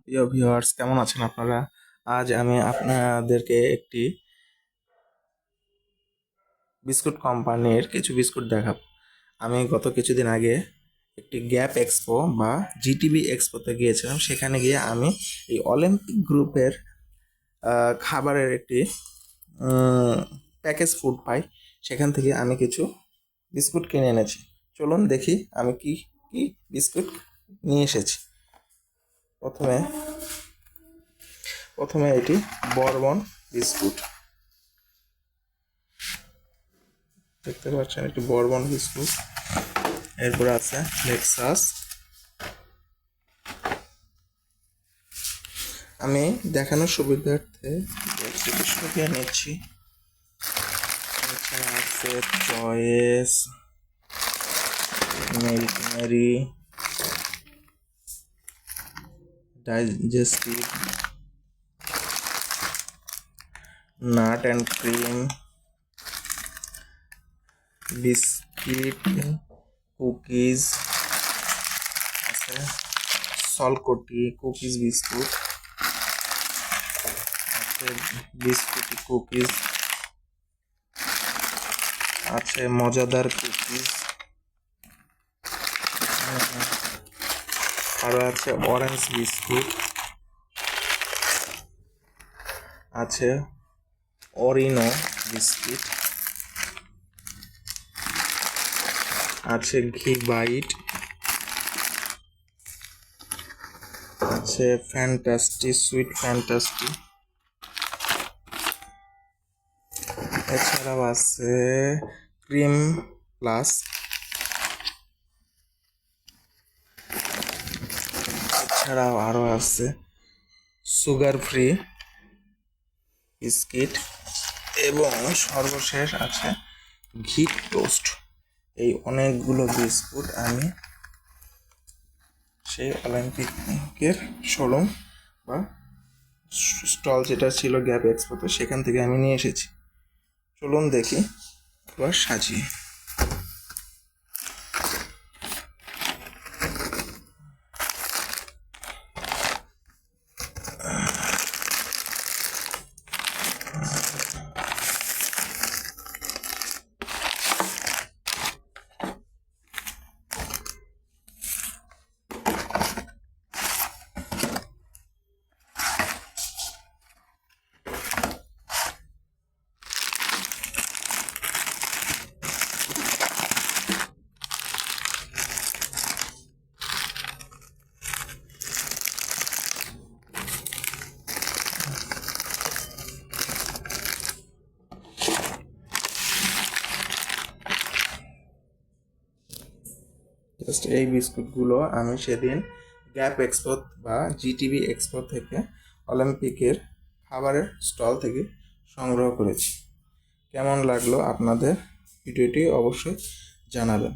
প্রিয় ভিউয়ার্স, কেমন আছেন আপনারা? আজ আমি আপনাদেরকে একটি বিস্কুট কোম্পানির কিছু বিস্কুট দেখাবো। আমি গত কিছুদিন আগে একটি গ্যাপ এক্সপো বা জিটিবি এক্সপোতে গিয়েছিলাম। সেখানে গিয়ে আমি এই অলিম্পিক গ্রুপের খাবারের একটি প্যাকেজ ফুড পাই। সেখান থেকে আমি কিছু বিস্কুট কিনে এনেছি। চলুন দেখি আমি কি কি বিস্কুট নিয়ে এসেছি। প্রথমে এটি বরবন বিস্কুট, দেখতে পাচ্ছেন একটি বরবন বিস্কুট। এরপরে আছে লেক্সাস। আমি দেখানোর সুবিধার্থে সরিয়ে নিচ্ছি। এছাড়া আছে choice, milk Marie, digestive, nut and cream, biscuit, cookies আছে, সলকটি কুকিজ বিস্কুট আছে, বিস্কুটি কুকিজ আছে, মজাদার কুকিজ, আরো আছে অরেঞ্জ বিস্কুট আছে, অরিনো বিস্কিট আছে, ঘি বাইট আছে, ফ্যান্টাস্টি সুইট ফ্যান্টাস্টি। এছাড়াও আছে ক্রিম প্লাস। এছাড়াও আরো আছে সুগার ফ্রি বিস্কিট এবং সর্বশেষ আছে ঘি টোস্ট। এই অনেকগুলো বিস্কুট আমি সেই অলিম্পিকের শোরুম বা স্টল যেটা ছিল গ্যাপ এক্সপোতে, সেখান থেকে আমি নিয়ে এসেছি। চলুন দেখি এবার সাজিয়ে। জাস্ট এই বিস্কুটগুলো আমি সেদিন গ্যাপ এক্সপো বা জিটিবি এক্সপো থেকে অলিম্পিকের খাবারের স্টল থেকে সংগ্রহ করেছি। কেমন লাগলো আপনাদের ভিডিওটি অবশ্যই জানাবেন।